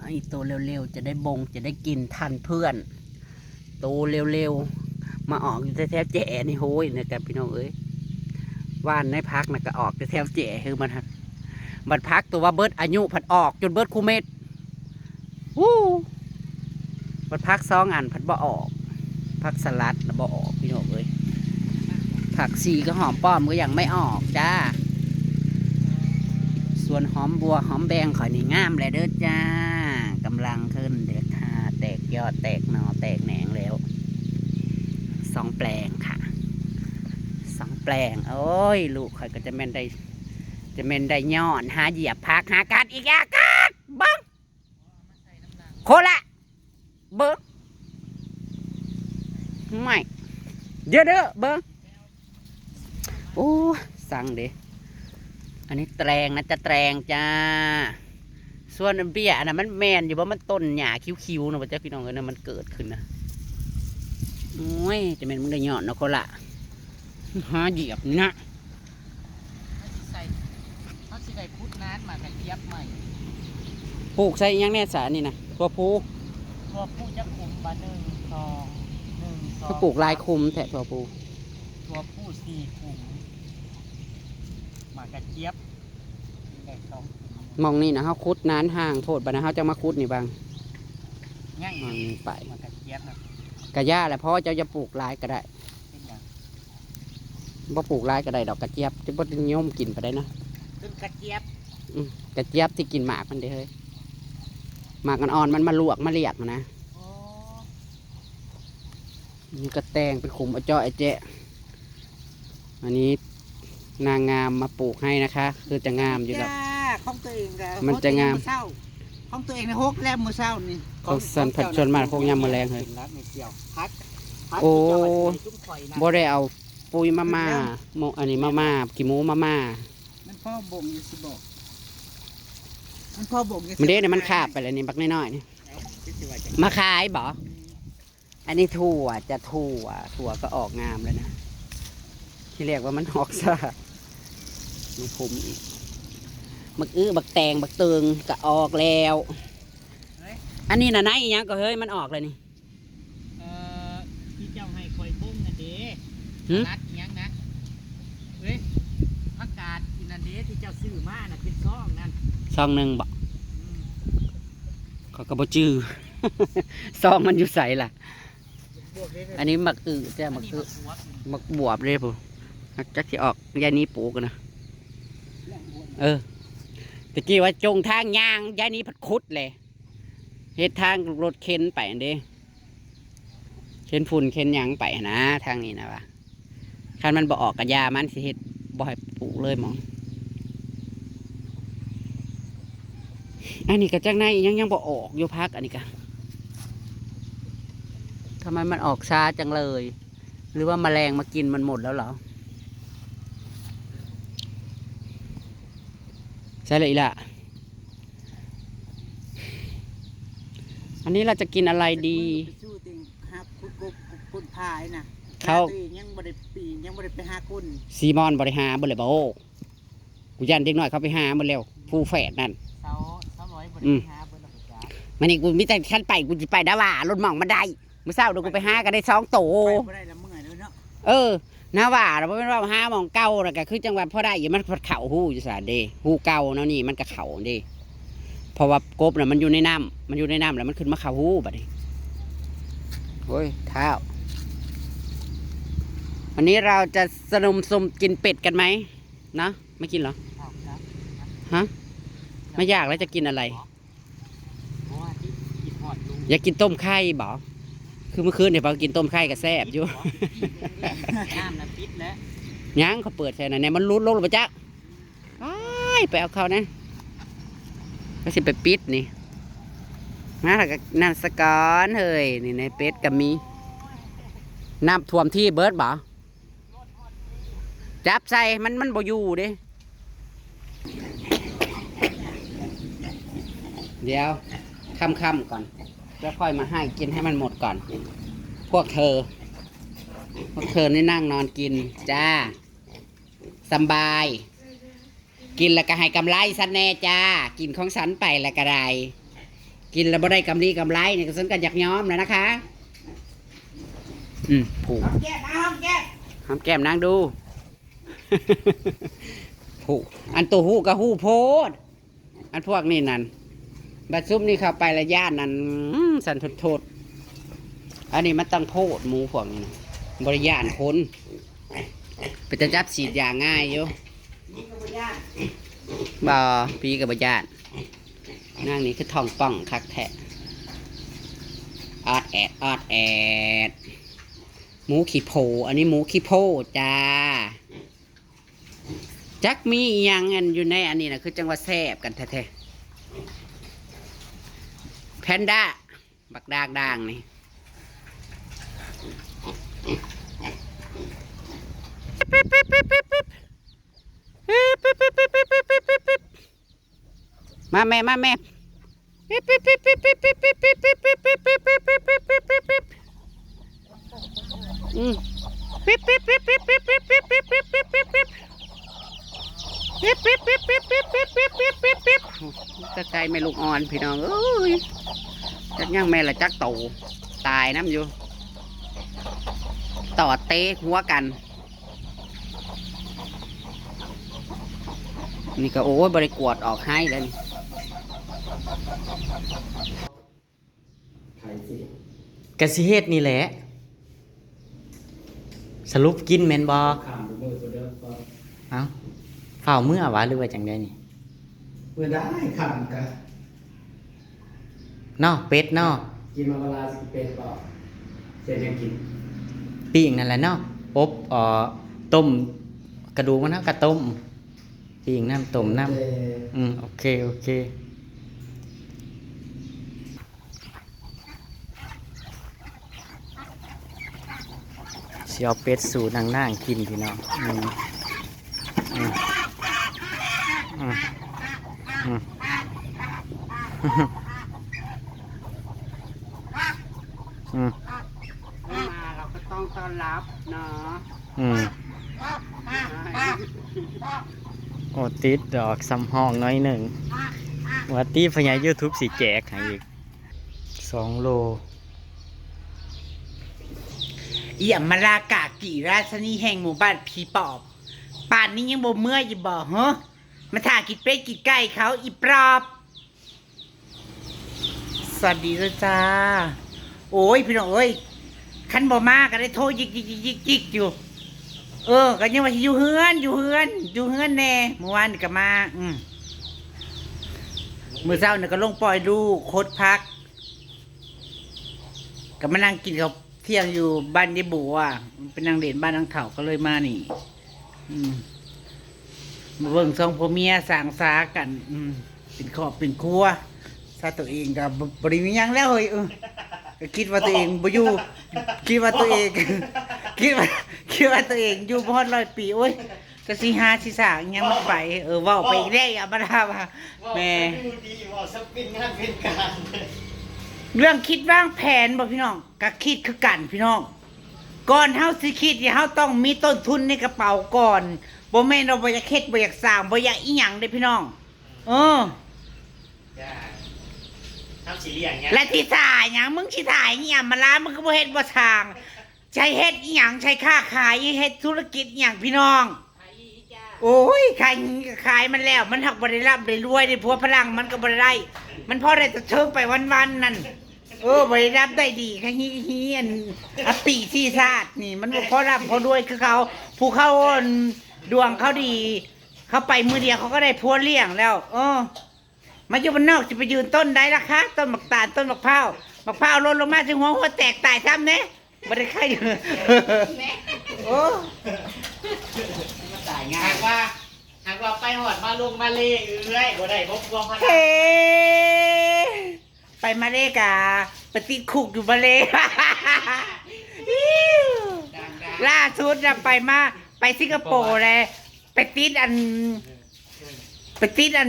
ไอ้โตเร็วๆจะได้บงจะได้กินทันเพื่อนโตเร็วๆมาออกอยู่แถวๆแจ๋นี่โห้ยนะกับพี่น้องเอ้ยว่านในพักนะก็ออกแถวๆแจ๋คือมันบัดพักตัวว่าเบิร์ดอายุผัดออกจนเบิร์ดคูเม็ดวู้บัดพัก2 อันผัดบ่ออกพักสลัดนะบ่ออกพี่น้องเอ้ยผักชีก็หอมป้อมก็ยังไม่ออกจ้าส่วนหอมบัวหอมแบงข่อยนี่งามเลยเด้อจ้ากำลังขึ้นเด็ดค่ะแตกยอดแตกหน่อแตกแหนงแล้ว2 แปลงค่ะ2 แปลงโอ้ยลูกข่อยก็จะแม่นได้ย้อนหาเหยียบพักหาการอีกอาการบังโคละเบิ้งไม่เยอะเด้อเบิ้งโอ้สั่งเด้อันนี้แตงนะจะแตงจ้าส่วนเบี้ยนะมันแมนอยู่ว่ามันต้นหญ้าคิ้วๆนะว่าเจ้าพี่น้องเอ้ยนะมันเกิดขึ้นนะโอ้ยจะเป็นมึงได้ยอดนะโคละหาเหยียบนะเขาสิได้พุทธน้ำมากระเจี๊ยบใหม่ ปลูกใส่ยังแน่สานี่นะตัวผู้จะคุม1 2 เขาปลูกลายคุมแทะตัวผู้ตัวผู้4 คุมหมากระเจี๊ยบได้2 มองนี่นะเขาคุดนานห่างโทษบัดนะเขาจะมาคุดนี่บางย่าง มองนี่ไป หมากระเจี๊ยบนะ กระย่าแหละเพราะเจ้าจะปลูกลายก็ได้ เป็นอย่าง บ่ปลูกลายก็ได้ดอกกระเจี๊ยบจะบ่นิยมกินไปได้นะ เป็นกระเจี๊ยบ กระเจี๊ยบที่กินหมากมันเด้เฮ้ยหมากอ่อนๆมันมาลวกมาเลียกนะ โอ้ นี่ก็แตงเป็นขุมเอาเจาะไอเจ๊อันนี้นางงามมาปลูกให้นะคะคือจะงามอยู่แล้ว ของตัวเองแล้ว มันจะงาม ของตัวเองในฮกแล้วมือเศร้านี่ ของสันผัดชนมาคงยำแมลงเลย พัก โอ้บ่ได้เอาปุยมาม่าโมอันนี้มาม่ากี่หมูมาม่า มันพ่อบ่งอยู่สิบอกมันพ่อบ่งอยู่ มันเด้เนี่ยมันขาบไปแล้วนี่บักน้อยๆนี่มาขายบ่อันนี้ถั่วก็ออกงามแล้วนะที่เรียกว่ามันออกซะมีคุมอีกบักแตงบักเตืองก็ออกแล้วอันนี้น่ะไหนอีกยังก็เฮ้ยมันออกเลยนี่ที่เจ้าให้คอยบุ้งน่ะเด้นัดยังนะเฮ้ยผักกาดอินนันเด้ที่เจ้าซื้อมาน่ะเป็นซ่องนั่นซองหนึ่งบ่เขาก็บ่จื้อ ซองมันอยู่ใสล่ะอันนี้หมักจ้ะหมักบวบเลยผมจักที่ออกยายนี้ปลูกนะตะกี้ว่าจงทางยางยายนี้ผัดคุดเลยเฮ็ดทางรถเข็นไปอันเด้เข็นฝุ่นเข็นยางไปนะทางนี้นะวะคันมันบ่ออกกับยามันสิเฮ็ดบ่ให้ปลูกเลยมองอันนี้ก็จังในยังบ่ออกอยู่พักอันนี้ก็ทำไมมันออกช้าจังเลยหรือว่าแมลงมากินมันหมดแล้วเหรอใช่เลยล่ะอันนี้เราจะกินอะไรดีเขายังบริปียังบริไปหาคุณซีมอนบริหารบริบาโอกูยันเด็กน้อยเขาไปหาหมดแล้วผู้แฝดนั่นมันนี่กูมิแต่ขั้นไปกูจะไปดาว่ารถหม่องมาได้เมื่อเช้าเดี๋ยวกูไปหากันได้2 โตนาว่าเราเป็นว่าหาหม่องเก่าแล้วก็คือจังหวัดพ่อได้อยู่มันเข่าหูอยู่สาเดหูเก่าเนาะนี่มันก็เข่าเดเพราะว่ากบน่ะมันอยู่ในน้ำแล้วมันขึ้นมาเข่าหูบัดนี้โอ้ยเท้าวันนี้เราจะสนุมสมกินเป็ดกันไหมเนาะไม่กินเหรอฮะไม่อยากแล้วจะกินอะไรอยากกินต้มไข่บ่คือเมื่อคืนเนี่ยเรากินต้มไข่กับแซ่บอยู่น้ำน้ำปิดแล้วยังเขาเปิดใช่ไหมเนี่ยมันรุดลงไปจ้ะไปเอาเขานะก็สิไปปิดนี่นะแล้วก็น้ำสกอนเฮ้ยนี่ในเป็ดกับมีน้ำท่วมที่เบิร์ดบ่จับใส่มันบ่อยู่เด้เดี๋ยวค่ำก่อนแล้วค่อยมาให้กินให้มันหมดก่อนพวกเธอนี่นั่งนอนกินจ้าสบายกินแล้วก็ให้กำไรสันแน่จ้ากินของฉันไปแล้วก็ได้ กินแล้วบ่ได้กำไรเนี่ยก็สนกันอยากย้อมแล้วนะคะผูก หอมแก้มหอมแก้ม ห้ามแก้มนางดู ผูกอันตัวหูกับหูโพดอันพวกนี่นั่นบัดซุ่มนี่เข้าไประยะนั่นสันทดโทษอันนี้มันตั้งโพดหมูพวกนี้นะบริยานคนไปจะจับสีดยาง่ายอยู่ นี่ก็บ่ยาก บ่ปีกับบริยานนั่งนี่คือทองป่องคักแทะออดแอดออดแอดหมูขี้โพอันนี้หมูขี้โพจ้าจักมีอิหยังอันอยู่ในอันนี้นะคือจังหวัดแซ่บกันแท้ๆแพนด้าบักดากด่างนี่มาแม่มาแม่ตะไคร้แม่ลูกอ่อนพี่น้องเอ้ยจักย่างแม่ละจักโตตายน้ำอยู่ต่อเตะหัวกันนี่ก็โอ้ยบริกวดออกให้แล้วนี่กะสิเฮ็ดนี่แหละสรุปกินแม่นบ่เอ้าเฝ้าเมื่อวะหรือว่าจังไดนี่ เมื่อได้ขำกัน เนาะเป็ดเนาะ กินมาเวลาสิเป็นบอกเสร็จยังกิน ปิ้งนั่นแหละเนาะอบต้มกระดูกมันเฮากะต้มปิ้งน้ำต้มน้ำโอเคโอเคเสียวเป็ดสู่นางกินพี่น้องมาเราก็ต้องต้อนรับเนาะโอ้ติดดอกซ้ำห้องน้อยหนึ่งว่าตีพญา YouTube สีแจกให้อีก2 โลเอี่ยมมาลากากี่ราชนีแห่งหมู่บ้านผีปอบป่านนี้ยังบ่เมื่อยอยู่บ่ฮะมาถ่ากิดเป็ดกิดไก่เขาอีปรอบสวัสดีเลยจ้าโอ้ยพี่น้องเอ้ยคันบ่มาก็ได้โทรยิกอยู่ก็ยังว่าอยู่เฮือนแน่เมื่อวานนี่ก็มามื้อเช้านี่ก็ลงปล่อยลูกโคตรพักก็มานั่งกินข้าวเที่ยงอยู่บ้านยายบัวเป็นนางเด่นบ้านนางเฒ่าก็เลยมานี่มาเบิ่งสองพ่อเมียสร้างสากันเป็นครอบเป็นครัวซาตัวเองก็บ่ได้มีหยังแล้วเฮ้ยก็คิดว่าตัวเองบ่อยู่คิดว่าตัวเองคิดว่าตัวเองอยู่บ่ฮอด100 ปีโอ้ยก็สิหาสิสร้างหยังมันไปเว้าไปอีกแล้วอย่ามาด่าว่าแม่ ดีว่าสปินงานเป็นการ เรื่องคิดวางแผนบ่พี่น้องก็คิดคือกันพี่น้องก่อนเฮาสิคิดเฮาต้องมีต้นทุนในกระเป๋าก่อนบ่แม่นเราบ่อยากเฮ็ดบ่อยากสร้างบ่อยากอีหยังเด้พี่น้องทำสีเหลี่ยงเงี้ย และที่ถ่ายหยังมึงสิถ่ายอีหยังมาล้ามึงก็บ่เฮ็ดบ่สร้างใช้เฮ็ดอีหยังใช้ค้าขายเฮ็ดธุรกิจอีหยังพี่น้องโอ้ยขายมันแล้วมันหักบ่ได้ร่ำได้รวยได้ผัวพลังมันก็บ่ได้มันพอได้แต่เทิงไปวันๆนั่นบ่ได้รับได้ดีแค่ฮีอันอปีที่ชาตินี่มันบ่พอรับพอรวยคือเขาผู้เขาดวงเขาดี เขาไปมือเดียวเขาก็ได้ผัวเลี้ยงแล้วมาอยู่บ้านนอกจะไปยืนต้นได้ล่ะคะต้นมะตาลต้นมะพร้าวหล่นลงมาถึงหัวแตกตายซ้ำเน่บ่ได้ใครอยู่โอ้มาตายง่าย หากว่าไปหอดมาลงมาเล่เอ้ยบ่ได้พบรวมพลัง เฮ้ไปมาเลกาไปติดคุกอยู่มาเลล่าสุดนะไปสิงคโปร์เลยไปติดอัน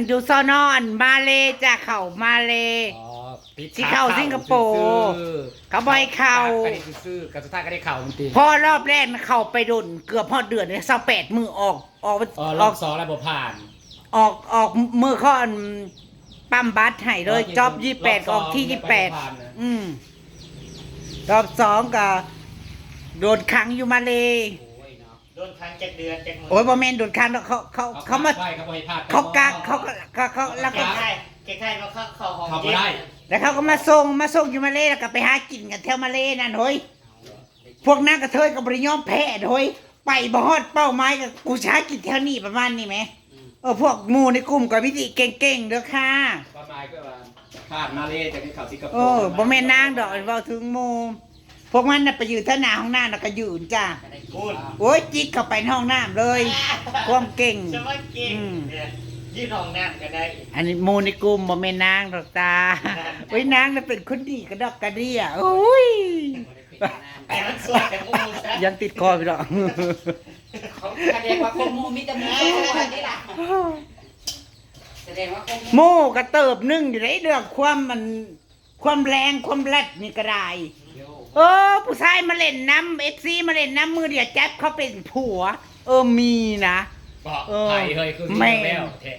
อยู่ซอนอนมาเลจะเข้ามาเลที่เข้าสิงคโปร์เขาบ่อยเข้า กับสุดท้ายก็ได้เข่ามันตี พอรอบแรกเข้าไปโดนเกือบพอเดือนเนี่ย28 มือออก รอบ2แล้วบ่ผ่านออกมือเขา ปั๊มบัตรให้เลยจอบ28ออกที่28รอบ2ก็โดนขังอยู่มาเลย โดนค้าง7 เดือน7 มื้อ โอ้ยบ่แม่นโดนขังเขามาเขากักเขาแล้วก็ เก่งไทยเขาของ เข้าบ่ได้ แล้วเขาก็มาส่งอยู่มาเลยแล้วก็ไปหากินกันแถวมาเลยนั่นเฮ้ยพวกนางกระเทยก็บ่ได้ยอมแพ้เฮ้ยไปบ่ฮอดเป้าหมายกับกูช้ากินแถวนี้ประมาณนี้ไหมพวกหมู่ในกลุ่มก็วิธีเก่งๆเด้อค่ะ ประมาณก็ว่าผ่านมาเลยจากที่เขาสิงคโป บ่แม่นนางดอกเว้าถึงหมู่พวกมันน่ะไปอยู่ท่าหน้าห้องน้ำแล้วก็ยืนจ้า พูด โอ้ยจิกเข้าไปในห้องน้ำเลยความเก่ง จะว่าเก่งเนี่ยยืดห้องน้ำก็ได้ อันนี้หมู่ในกลุ่มบ่แม่นนางดอกตาโอ้ยนางน่ะเป็นคนดีกระดอกกระเดี่ยโอ้ย แต่มันสวยแต่พวกมึงซะ ยังติดคอพี่ดอก แสดงว่าคนมูมีแต่หมูนี่ล่ะแสดงว่าคน หมู่ก็เติบหนึงอยู่ในเรื่องความแรงความแรดนี่ก็ได้ผู้ชายมาเล่นน้ำ FC มาเล่นน้ำมือเดียวจับเขาเป็นผัวมีนะ บอกไทยเฮ้ยคือสิแล้วแท้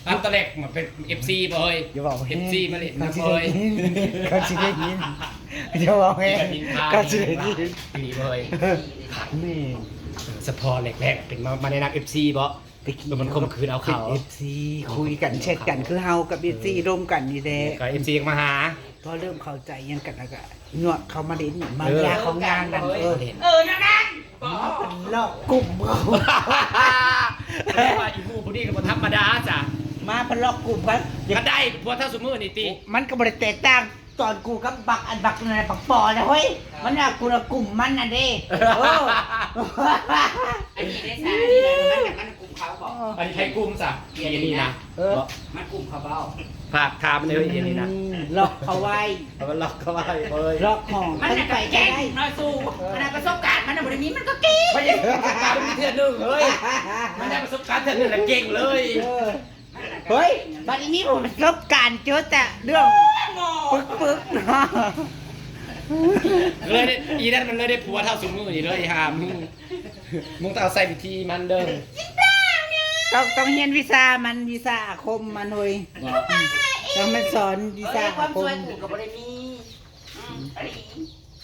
อันตะเล็กมันเป็น FC บ่เฮ้ย อย่าบอก FC มาเล่นนะเฮ้ย เขาสิได้ยินอย่าบอกให้เขาสิได้ยิน นี่เฮ้ย นี่ สปอร์แรกๆเป็นมาในนัก FC บ่มันข่มขืนเอาเขา เป็น FC คุยกันแชทกันคือเฮากับ FC ร่วมกันนี่แหละ ก็ FC มาหา พอเริ่มเข้าใจยังกันแล้วก็หนวดเขามาเล่นมายาของงานนั่นนั่นหลอกกลุ่มเขา เรียกว่าอีหมู่ผู้นี้ก็บ่ธรรมดาจ้ะ มาพนหลอกกลุ่มกัน ก็ได้พวกเท่าสมมือนี่ติ มันก็บ่ได้แตกต่างตอนกูกับบักอันบักนั่นบักปอนะเฮ้ยมันน่ะกูละกลุ่มมันน่ะเด้ อันนี้ได้สารนี่เลยมันกลุ่มเขาบอก อันนี้ใครกลุ่มจ้ะเย็นนี่นะ มันกลุ่มเขาเบ้า ฝากถามเลยเย็นนี่นะ หลอกเขาไว้ เอามันล็อกเข้าไว้เฮ้ย หลอกของ มัน ไป น่ะ ไป แก่ ได้ น้อยสู้มันน่ะประสบการณ์มันน่ะบ่ได้มีมันก็เก่ง ไม่ใช่ประสบการณ์มีเทื่อนึงเฮ้ยมันได้ประสบการณ์เทื่อนึงแหละเก่งเลย เฮ้ยบัดนี้ผมประสบการณ์เจอแต่เรื่องปึ๊กเนาะ เลยได้อีนั่นมันเลยได้ผัวเท่าสมมือนี่เลยหามึงต้องเอาใส่วิธีมันเด้อ ต้องเรียนวิชามันวิชาอาคมมันเว้ยต้องมันสอนวิชา ควา อาม ค ส ม วยกูก็บ่ได้มี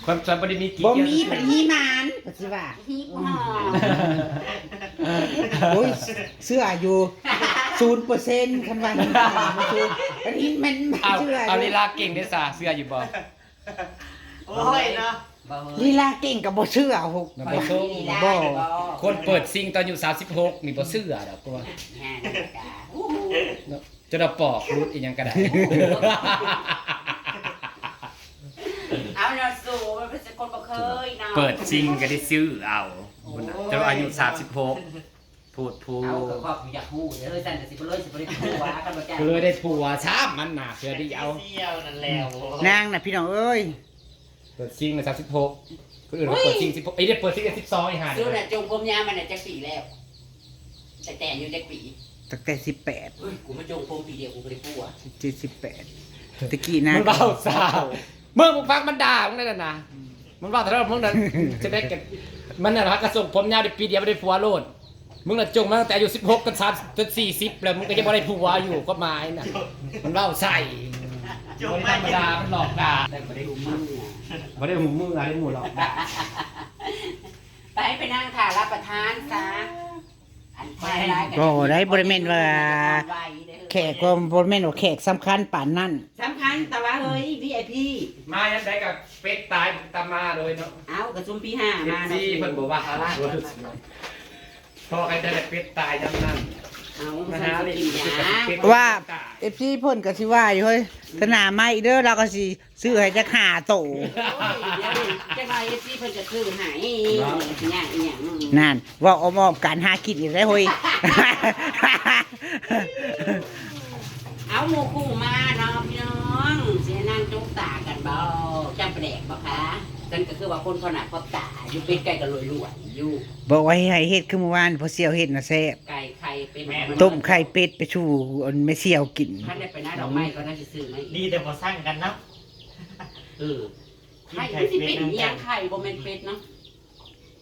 ความจำบ่ได้มีกี่ บ่มีปริมาณปัจจุบัน ฮีบห่อ โอ้ยเสื้ออยู่ 0%คันว่าหินหอมคืออันนี้มัน เอา เชื่อ เอาลีลาเก่งได้ซะเสื้ออยู่บ่ โอ้ยเนาะ ลีลาเก่งกับบ่เชื่อหก บ่สู้ บ่ คนเปิดซิงตอนอยู่36นี่บ่เสื้อดอกกว่าจะดอกปอกรุดอีหยังก็ได้ เอาเนาะสู้มันเป็นคนบ่เคยเนาะ เปิดซิงก็ได้ซื้อเอาจะอายุ36พูด เอาก็ครอบอยากฮู้เด้อสั่นก็สิบ่เลยสิบ่ได้ฮู้ว่ากันบ่จ้า ก็เลยได้ผัวช้ามมันหนาเพื่อที่เอา เที่ยวนั่นแล้ว นางน่ะพี่น้องเอ้ย เปิดซิงมา36คนอื่นเขาเปิดซิง16ไอ้เด็กเปิดซิง12อีห่า สู้ เนี่ น่ะ ย จงผมยาวมันน่ะจักปีแล้วแต่อยู่จักปี ตั้งแต่18 เฮ้ยกูมาจงผมปีเดียวกูบ่ได้ฮู้อ่ะ 78ตะกี้นาง มันเบาสาวเมื่อมึงฟังมันด่ามึงได้นะมันว่าแต่ถ้ามึงนั้นจะได้กันมันน่ะกระส่งผมยาวได้ปีเดียวไม่ได้ผัวโลดมึงน่ะจงมาตั้งแต่อายุ16กัน3จน40แล้วมึงก็ยังบ่ได้ผัวอยู่ก็หมายน่ะมันเล่าใส่บ่ได้ธรรมดามันหลอกด่า แต่บ่ได้ฮู้มึง บ่ได้หูมืออะไรหมู่หรอก ไปนั่งถ่ารับประทานซะอันไทยร้ายกัน ก็ได้บ่ได้แม่นว่าแขกก็บ่แม่นว่าแขกสำคัญปานนั้น สำคัญแต่ว่าเฮ้ย VIP มายันได้กับเป็ดตายตามมาเลยเนาะ เอากระซุมปีห้ามา ซีเพิ่นบอกว่าพอใครได้เป็ดตายจังนั้น เอา มา มา หา หา เล เลย ย ว่า FC เพิ่นก็สิว่าอยู่เฮ้ยสนามใหม่เด้อเราก็สิซื้อให้จัก5โต เดี๋ยวจะไปที่เพิ่นจะซื้อให้อย่างอีหยัง นั่นว่าอ้อมๆการหากินอีกแล้วเฮ้ย เอาหมู่คู่มาเนาะพี่น้องเสียนั่งจุกตากันบ่จำแปลกบ่คะนั่นก็คือว่าคนขนาดพบตาอยู่เป็นไก่กันรวยๆอยู่ บอกว่าให้เฮ็ดคือเมื่อวานพอเสี่ยวเฮ็ดน่ะแซ่บ ไก่ไข่เป็น ต้มไข่เป็ดไปชูอันแม่เสี่ยวกิน ท่านได้ไปหน้าดอกไม้ก็น่าจะซื้อไหม ดีแต่พอสร้างกันเนาะ ไข่ที่สิเป็นอีหยังไข่บ่แม่นเป็ดเนาะ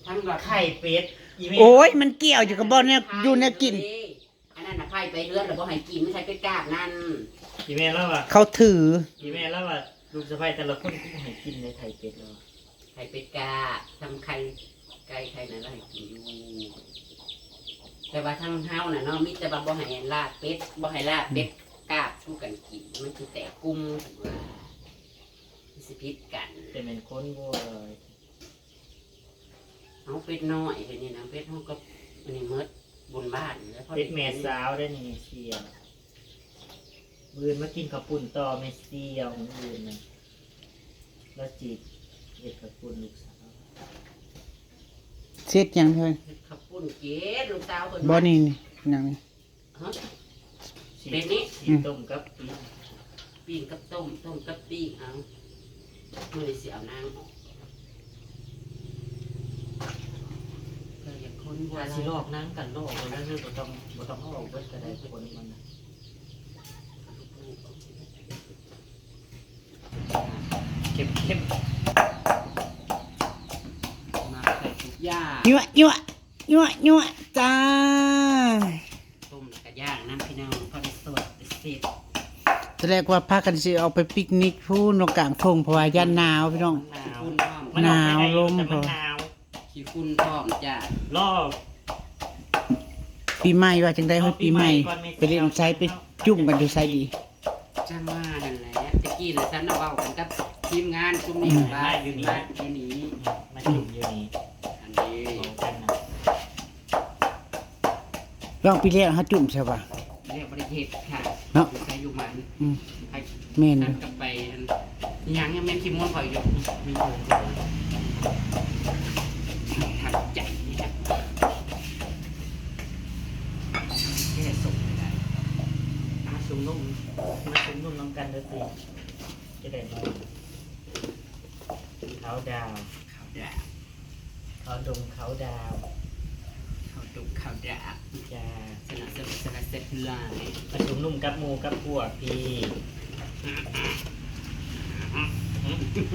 ทั้งหลอด ไข่เป็ด โอ้ยมันเกี่ยวอยู่กับบ่เนี่ยอยู่เนี่ยกิน อันนั้นน่ะไข่ไปเรือนแล้วบ่ให้กินไม่ใช่เป็ดกาบนั่น กี่แม่แล้วอ่ะ เขาถือ กี่แม่แล้วอ่ะลูกสะใภ้แต่ละคนก็ให้กินในไข่เป็ดแล้ว ไข่เป็ดกาทำไข่ไก่ไข่นั่นแล้วให้กินอยู่แต่ว่าทางเฮาน่ะเนาะมีแต่ว่าบ่ให้ลาบเป็ดบ่ให้ลาบเป็ดกาบสู้กันกินมันคือแต่กุ้มว่าสิพิษกัน แต่เป็นคนบัว เอาเป็ดน้อยไปนี่นะเป็ดเฮาก็อันนี้เมิดบนบ้านแล้วพอ เป็ดแม่สาวได้นี่เสียบืนมากินข้าวปุ้นต่อเมสเซียวของบืนนะแล้วจีบเห็ดข้าวปุ้นลูกสาว เช็ดยังเฮ้ย ขับปุ้นเกดลูกสาวเพิ่น บ่นี่นี่หยังนี่ ฮะ เป็ดนี่ สีต้มกับปี ปิ้งกับต้มต้มกับปิ้งเอามื้อนี้สิเอานางออกก็อยากคนบัว ถ้า ลา สิลอกนั่งกันลอกแล้วคือบ่ต้องเอาออกเบิดก็ได้คนมันนะ เข้ม มาใส่ทุกอย่าง ยั่วยั่วยั่วยั่วจ้า ต้มแล้วก็ย่างน้ำพี่น้องพอได้สดได้เสร็จ แสดงว่าพากันสิเอาไปปิกนิกพูนกลางทงเพราะว่าย่านหนาวพี่น้อง หนาว คุณพร้อม มันออกไปไห หนาวลม แต่มัน พอ หนาว ขี้คุณพร้อมจ้า รอบ ปีใหม่ว่าจังได้เฮ้ยปีใหม่ไปเล่นไซไปจุ่มกันดูไซดี จ้ามานั่นแหละตะกี้น่ะฉันน่ะเว้ากันกับทีมงานกลุ่มนี้ว่าอยู่นี่อยู่นี่ มันอยู่อยู่นี่ อันนี้ ของกันนะ ลองปีแรกฮะจุ่มใช่ป่ะ เรียกบริเทศค่ะ เนาะ อยู่ใช้อยู่มัน อืม ให้ แม่น นั่ เด้ น อ กับไปอันยังแม่นขี้ม้วนคอยอยู่มีโอ่งถัดใจนี่ครับแค่ส่งไม่ได้ มาชุมนุ่มน้ำกันเด้อสิจะได้นอนเขาดาว ข้าวดาบ เขาดงเขาดาว ข้าวดุกข้าวดาบ จ้า สนับสนุนสนับสนุนลาย มาชุมนุ่มกับหมูกับพวกพี่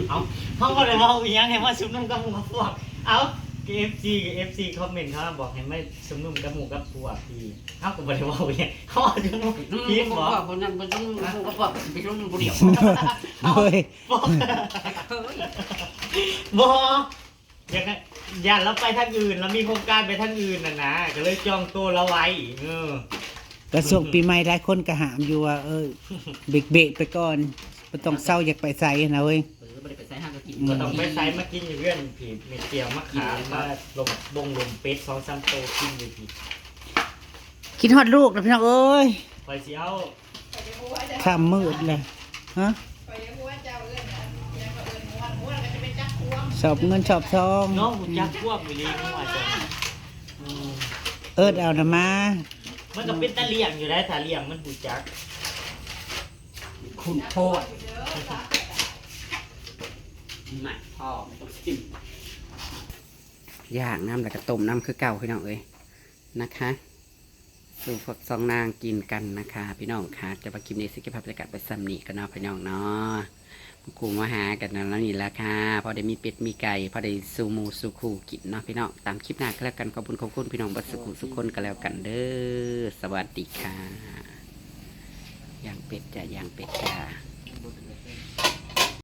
เอาเขาก็เลยว่าอีหยังให้มาชุมนุ่มกับหมูกับพวกเอาFC คอมเมนต์เขาบอกให้ไม่ชุมนุ่มกับหมูกับพวกพี่เขาก็บอกเลยว่าอย่างเขาบอกชุมนุ่มพี่ บบ อ อก ก คนนั้นคนนั้นก็บอกไปรุ่นบุเดียว เฮ้ย บอก เฮ้ย บอกอย่างนั้นอย่าเราไปทางอื่นเรามีโครงการไปทางอื่นนะก็เลยจองตัวเราไว้เออก ระทรวงปีใหม่หลายคนก็หามอยู่ว่าเบรกไปก่อนบ่ต้องเศร้าอยากไปไสนะเว้ย ไม่ได้ไปใส่ห้างก็กิน ก็ต้องไปไซมากินอยู่เพื่อนผีเม็ดเตียวมะขามมาลงลมเป็ด2-3 โตกินอยู่ผี คิดฮอดลูกนะพี่น้องเอ้ย คอยสิเอา ค่ำมืดเลยฮะสอบเงินสอบทอง น้องหุ่นยักษ์ควบอยู่ลีนี่ว่าจะอืม เอิดเอานะมา มันก็เป็นตะเลี่ยงอยู่ได้ตะเลี่ยงมันหุ่นยักษ์ คุณโทษหมักพ่อไม่ต้องกินย่างน้ำแล้วก็ต้มน้ำคือเก่าพี่น้องเอ้ยนะคะสู่ฝักซองนางกินกันนะคะ พี่น้องค่ะจะมากินในสิกภาพบรรยากาศไปซ้ำนี่กันเนาะพี่น้องเนาะครูมาหากันแล้วนี่แหละค่ะพอได้มีเป็ดมีไก่พอได้สูหมูสูคูกินเนาะพี่น้องตามคลิปหน้าก็แล้วกันขอบคุณพี่น้องบัดสุขุสุขคนก็แล้วกันเด้อสวัสดีค่ะย่างเป็ดจ้ะย่างเป็ดจ้ะ